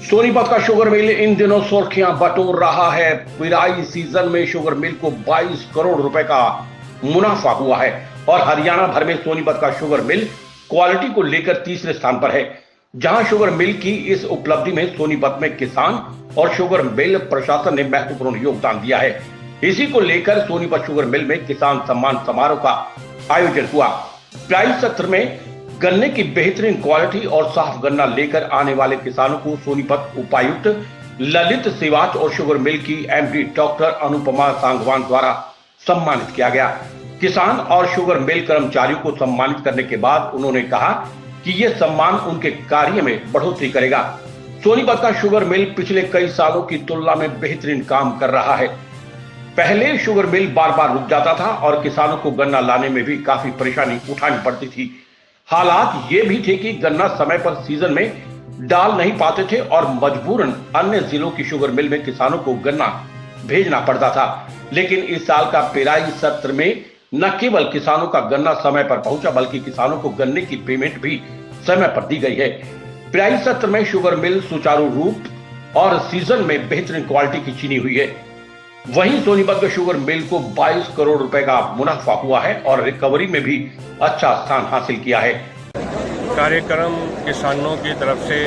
सोनीपत का sugar mill इन दिनों सुर्खियां बटोर रहा है। पिराई सीजन में शुगर मिल को 22 करोड़ रुपए का मुनाफा हुआ है और हरियाणा भर में सोनीपत का शुगर मिल क्वालिटी को लेकर तीसरे स्थान पर है। जहां शुगर मिल की इस उपलब्धि में सोनीपत में किसान और शुगर मिल प्रशासन ने महत्वपूर्ण योगदान दिया है। इसी को लेकर सोनीपत शुगर मिल में किसान सम्मान समारोह का आयोजन हुआ। पिराई सत्र में गन्ने की बेहतरीन क्वालिटी और साफ गन्ना लेकर आने वाले किसानों को सोनीपत उपायुक्त ललित सिवाच और शुगर मिल की एमडी डॉक्टर अनुपमा सांगवान द्वारा सम्मानित किया गया। किसान और शुगर मिल कर्मचारियों को सम्मानित करने के बाद उन्होंने कहा कि यह सम्मान उनके कार्य में बढ़ोतरी करेगा। सोनीपत का शुगर मिल पिछले कई सालों की तुलना में बेहतरीन काम कर रहा है। पहले शुगर मिल बार बार रुक जाता था और किसानों को गन्ना लाने में भी काफी परेशानी उठानी पड़ती थी। हालात ये भी थे कि गन्ना समय पर सीजन में डाल नहीं पाते थे और मजबूरन अन्य जिलों की शुगर मिल में किसानों को गन्ना भेजना पड़ता था। लेकिन इस साल का पिराई सत्र में न केवल किसानों का गन्ना समय पर पहुंचा बल्कि किसानों को गन्ने की पेमेंट भी समय पर दी गई है। पिराई सत्र में शुगर मिल सुचारू रूप और सीजन में बेहतरीन क्वालिटी की चीनी हुई है। वहीं सोनीपत के शुगर मिल को 22 करोड़ रुपए का मुनाफा हुआ है और रिकवरी में भी अच्छा स्थान हासिल किया है। कार्यक्रम किसानों की तरफ से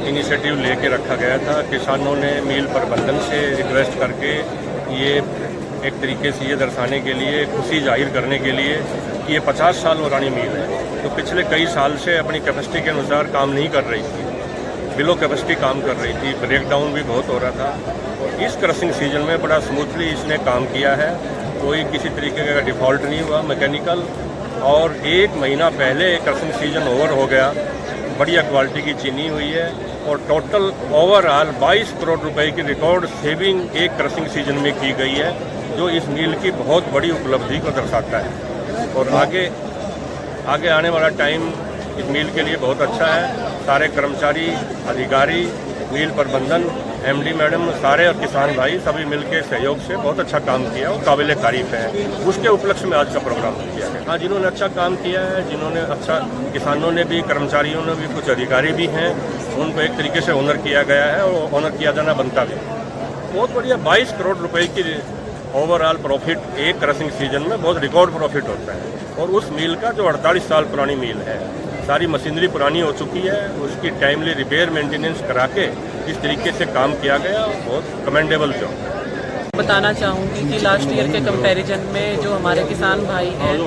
इनिशिएटिव लेके रखा गया था। किसानों ने मिल प्रबंधन से रिक्वेस्ट करके ये एक तरीके से ये दर्शाने के लिए, खुशी जाहिर करने के लिए कि ये 50 साल पुरानी मिल है तो पिछले कई साल से अपनी कैपेसिटी के अनुसार काम नहीं कर रही थी, बिलो कैपेसिटी काम कर रही थी, ब्रेकडाउन भी बहुत हो रहा था। इस क्रशिंग सीजन में बड़ा स्मूथली इसने काम किया है, कोई किसी तरीके का डिफ़ॉल्ट नहीं हुआ मैकेनिकल। और एक महीना पहले क्रशिंग सीजन ओवर हो गया, बढ़िया क्वालिटी की चीनी हुई है और टोटल ओवरऑल 22 करोड़ रुपए की रिकॉर्ड सेविंग एक क्रशिंग सीजन में की गई है, जो इस मिल की बहुत बड़ी उपलब्धि को दर्शाता है। और आगे आने वाला टाइम इस मिल के लिए बहुत अच्छा है। सारे कर्मचारी, अधिकारी, मिल प्रबंधन, एमडी मैडम, सारे और किसान भाई सभी मिलकर सहयोग से बहुत अच्छा काम किया और काबिल तारीफ है। उसके उपलक्ष्य में आज का प्रोग्राम किया है। हाँ, जिन्होंने अच्छा काम किया है, जिन्होंने अच्छा, किसानों ने भी, कर्मचारियों ने भी, कुछ अधिकारी भी हैं, उनको एक तरीके से ऑनर किया गया है और ऑनर किया जाना बनता भी। बहुत बढ़िया 22 करोड़ रुपए की ओवरऑल प्रॉफिट एक क्रशिंग सीजन में बहुत रिकॉर्ड प्रॉफिट होता है। और उस मिल का जो 48 साल पुरानी मिल है, सारी मशीनरी पुरानी हो चुकी है, उसकी टाइमली रिपेयर मेंटेनेंस करा के इस तरीके से काम किया गया, बहुत कमेंडेबल जॉब। बताना चाहूँगी कि लास्ट ईयर के कंपैरिजन में जो हमारे किसान भाई हैं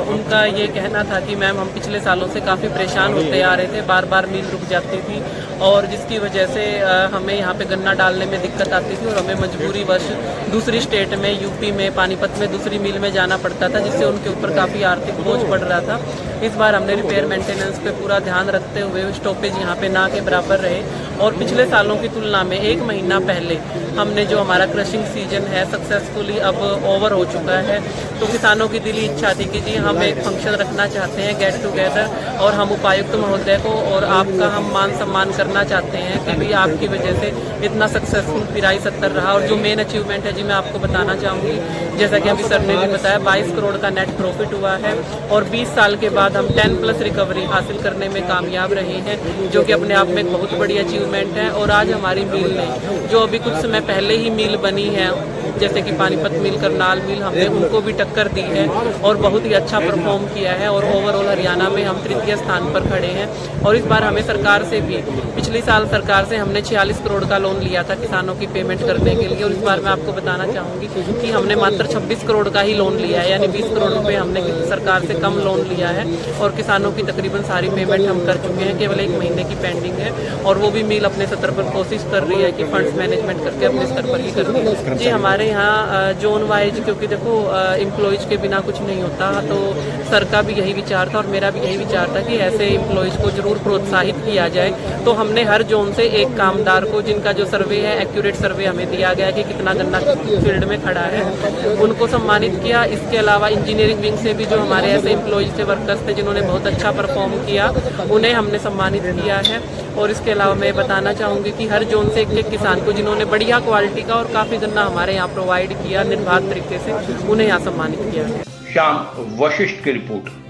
उनका ये कहना था कि मैम हम पिछले सालों से काफ़ी परेशान होते आ रहे थे, बार बार मिल रुक जाती थी और जिसकी वजह से हमें यहाँ पे गन्ना डालने में दिक्कत आती थी और हमें मजबूरी वश दूसरी स्टेट में, यूपी में, पानीपत में दूसरी मिल में जाना पड़ता था, जिससे उनके ऊपर काफ़ी आर्थिक बोझ पड़ रहा था। इस बार हमने रिपेयर मेंटेनेंस पे पूरा ध्यान रखते हुए स्टॉपेज यहाँ पे ना के बराबर रहे और पिछले सालों की तुलना में एक महीना पहले हमने जो हमारा क्रशिंग सीजन है सक्सेसफुली अब ओवर हो चुका है। तो किसानों की दिली इच्छा थी कि जी हम एक फंक्शन रखना चाहते हैं, गेट टुगेदर, और हम उपायुक्त महोदय को और आपका हम मान सम्मान करना चाहते हैं कि भाई आपकी वजह से इतना सक्सेसफुल पिराई सत्र रहा। और जो मेन अचीवमेंट है जी मैं आपको बताना चाहूँगी, जैसा कि अभी सर ने भी बताया, 22 करोड़ का नेट प्रॉफिट हुआ है और 20 साल के बाद हम 10+ रिकवरी हासिल करने में कामयाब रहे हैं, जो कि अपने आप में एक बहुत बड़ी अचीवमेंट है। और आज हमारी मिल ने, जो अभी कुछ समय पहले ही मिल बनी है, जैसे कि पानीपत मिल, करनाल मिल, हमने उनको भी टक्कर दी है और बहुत ही अच्छा परफॉर्म किया है और ओवरऑल हरियाणा में हम तृतीय स्थान पर खड़े हैं। और इस बार हमें सरकार से भी, पिछली साल सरकार से हमने 46 करोड़ का लोन लिया था किसानों की पेमेंट करने के लिए और इस बार मैं आपको बताना चाहूँगी कि हमने मात्र 26 करोड़ का ही लोन लिया है, यानी 20 करोड़ रुपये हमने सरकार से कम लोन लिया है और किसानों की तकरीबन सारी पेमेंट हम कर चुके हैं। केवल 1 महीने की पेंडिंग है और वो भी मिल अपने स्तर पर कोशिश कर रही है कि फंड्स मैनेजमेंट करके अपने स्तर पर ही करनी। जी हमारे यहाँ जोन वाइज, क्योंकि देखो एम्प्लॉयज़ के बिना कुछ नहीं होता, तो सर का भी यही विचार था और मेरा भी यही विचार था कि ऐसे एम्प्लॉयज़ को जरूर प्रोत्साहित किया जाए। तो हमने हर जोन से एक कामदार को, जिनका जो सर्वे है, एक्यूरेट सर्वे हमें दिया गया कि कितना गन्ना फील्ड में खड़ा है, उनको सम्मानित किया। इसके अलावा इंजीनियरिंग विंग से भी जो हमारे ऐसे एम्प्लॉयज़ थे, वर्कर्स थे जिन्होंने बहुत अच्छा परफॉर्म किया, उन्हें हमने सम्मानित किया है। और इसके अलावा मैं बताना चाहूँगी कि हर जोन से एक किसान को जिन्होंने बढ़िया क्वालिटी का और काफ़ी गन्ना हमारे यहाँ प्रोवाइड किया निर्बाध तरीके से, उन्हें यहाँ सम्मानित किया। श्याम वशिष्ठ की रिपोर्ट।